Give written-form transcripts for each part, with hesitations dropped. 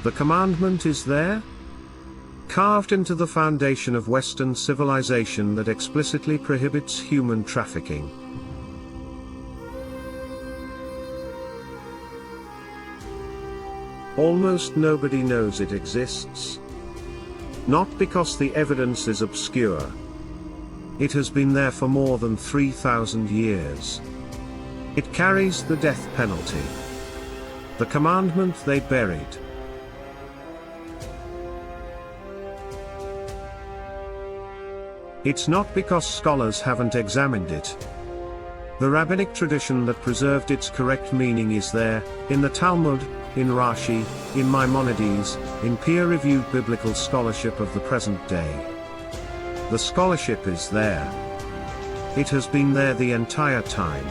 The commandment is there, carved into the foundation of Western civilization, that explicitly prohibits human trafficking. Almost nobody knows it exists. Not because the evidence is obscure. It has been there for more than 3,000 years. It carries the death penalty. The commandment they buried. It's not because scholars haven't examined it. The rabbinic tradition that preserved its correct meaning is there, in the Talmud, in Rashi, in Maimonides, in peer-reviewed biblical scholarship of the present day. The scholarship is there. It has been there the entire time.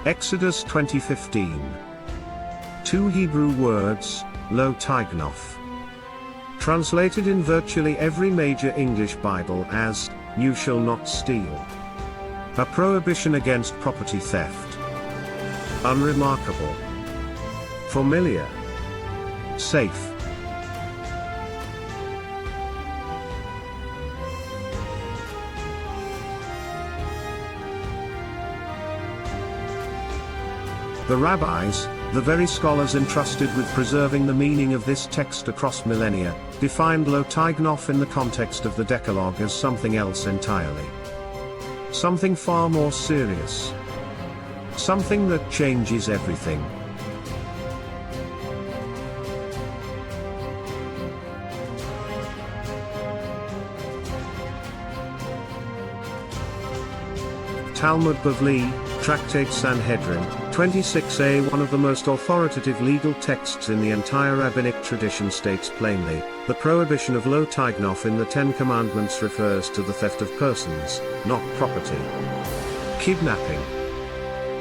Exodus 20:15. Two Hebrew words, lo tignof. Translated in virtually every major English Bible as, you shall not steal. A prohibition against property theft. Unremarkable. Familiar. Safe. The rabbis, the very scholars entrusted with preserving the meaning of this text across millennia, defined lo tignof in the context of the Decalogue as something else entirely. Something far more serious. Something that changes everything. Talmud Bavli, Tractate Sanhedrin, 26a. One of the most authoritative legal texts in the entire rabbinic tradition states plainly, the prohibition of lo tignof in the Ten Commandments refers to the theft of persons, not property. Kidnapping.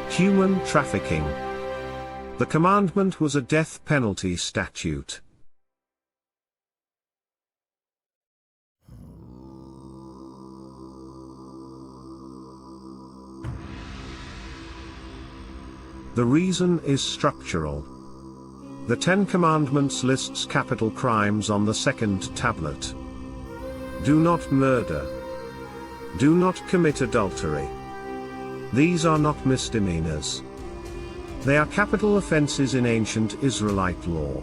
Human trafficking. The commandment was a death penalty statute. The reason is structural. The Ten Commandments lists capital crimes on the second tablet. Do not murder. Do not commit adultery. These are not misdemeanors. They are capital offenses in ancient Israelite law.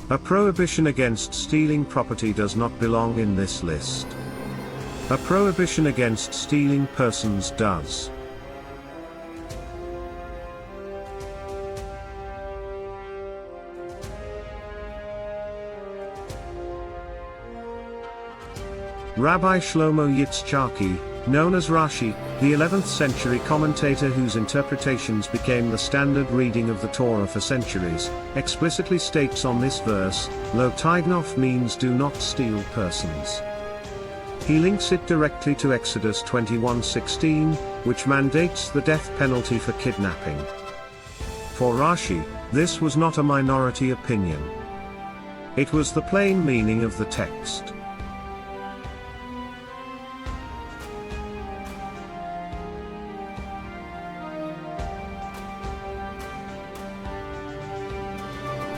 A prohibition against stealing property does not belong in this list. A prohibition against stealing persons does. Rabbi Shlomo Yitzchaki, known as Rashi, the 11th century commentator whose interpretations became the standard reading of the Torah for centuries, explicitly states on this verse, lo tignof means do not steal persons. He links it directly to Exodus 21:16, which mandates the death penalty for kidnapping. For Rashi, this was not a minority opinion. It was the plain meaning of the text.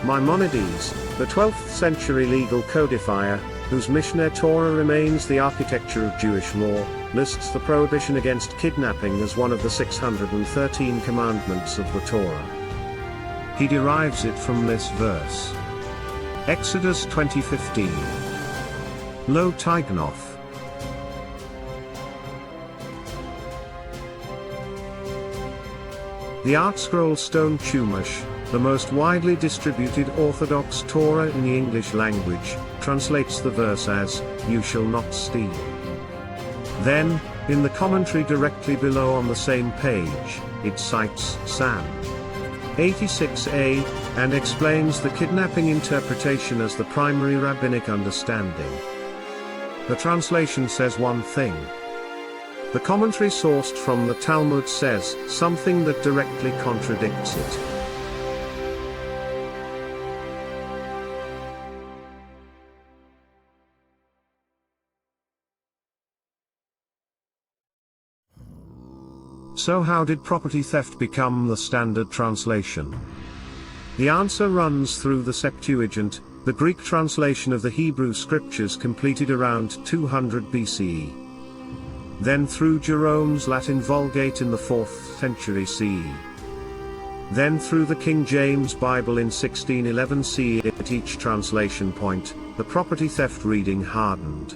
Maimonides, the 12th century legal codifier, whose Mishneh Torah remains the architecture of Jewish law, lists the prohibition against kidnapping as one of the 613 commandments of the Torah. He derives it from this verse. Exodus 20:15. Lo tignof. The ArtScroll Stone Chumash, the most widely distributed Orthodox Torah in the English language, translates the verse as, you shall not steal. Then, in the commentary directly below on the same page, it cites Psalm 86a, and explains the kidnapping interpretation as the primary rabbinic understanding. The translation says one thing. The commentary sourced from the Talmud says something that directly contradicts it. So how did property theft become the standard translation? The answer runs through the Septuagint, the Greek translation of the Hebrew scriptures completed around 200 BCE. Then through Jerome's Latin Vulgate in the 4th century CE. Then through the King James Bible in 1611 CE. At each translation point, the property theft reading hardened.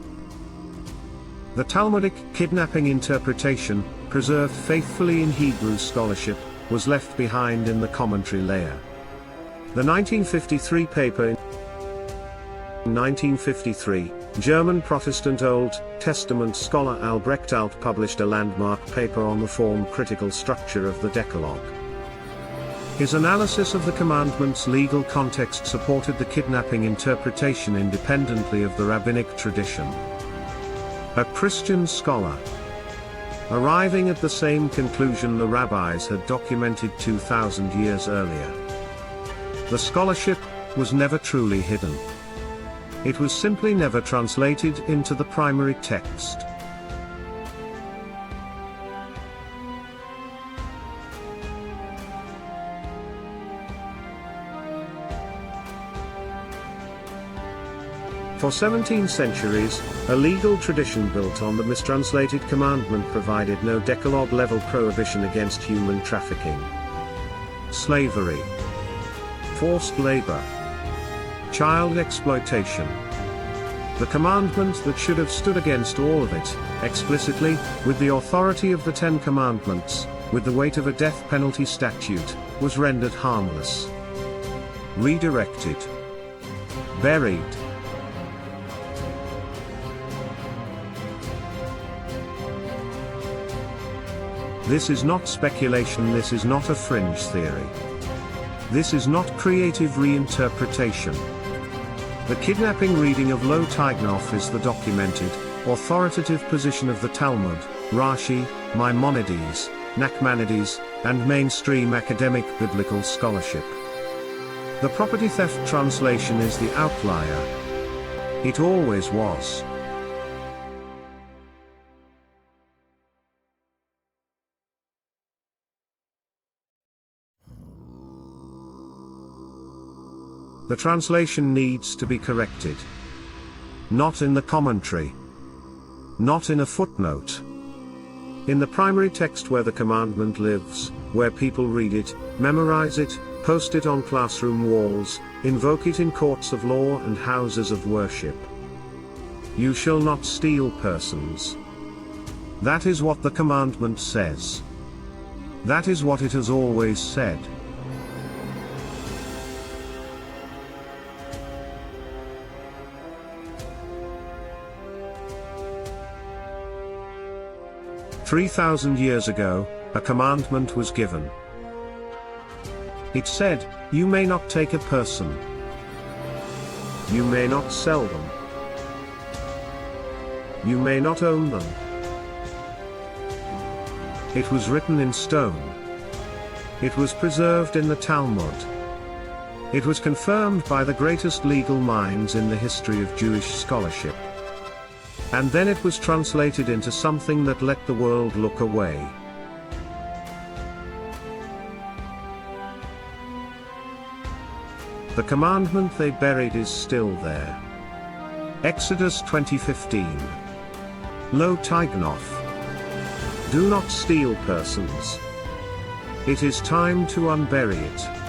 The Talmudic kidnapping interpretation, preserved faithfully in Hebrew scholarship, was left behind in the commentary layer. The 1953 paper in 1953, German Protestant Old Testament scholar Albrecht Alt published a landmark paper on the form-critical structure of the Decalogue. His analysis of the commandment's legal context supported the kidnapping interpretation independently of the rabbinic tradition. A Christian scholar, arriving at the same conclusion the rabbis had documented 2,000 years earlier. The scholarship was never truly hidden. It was simply never translated into the primary text. For 17 centuries, a legal tradition built on the mistranslated commandment provided no Decalogue-level prohibition against human trafficking, slavery, forced labor, child exploitation. The commandment that should have stood against all of it, explicitly, with the authority of the Ten Commandments, with the weight of a death penalty statute, was rendered harmless, redirected, buried. This is not speculation, this is not a fringe theory. This is not creative reinterpretation. The kidnapping reading of Lo Tignov is the documented, authoritative position of the Talmud, Rashi, Maimonides, Nachmanides, and mainstream academic biblical scholarship. The property theft translation is the outlier. It always was. The translation needs to be corrected. Not in the commentary. Not in a footnote. In the primary text where the commandment lives, where people read it, memorize it, post it on classroom walls, invoke it in courts of law and houses of worship. You shall not steal persons. That is what the commandment says. That is what it has always said. "3,000 years ago, a commandment was given. It said, you may not take a person. You may not sell them. You may not own them. It was written in stone. It was preserved in the Talmud. It was confirmed by the greatest legal minds in the history of Jewish scholarship. And then it was translated into something that let the world look away. The commandment they buried is still there. Exodus 20:15. Lo Tignov. Do not steal persons. It is time to unbury it.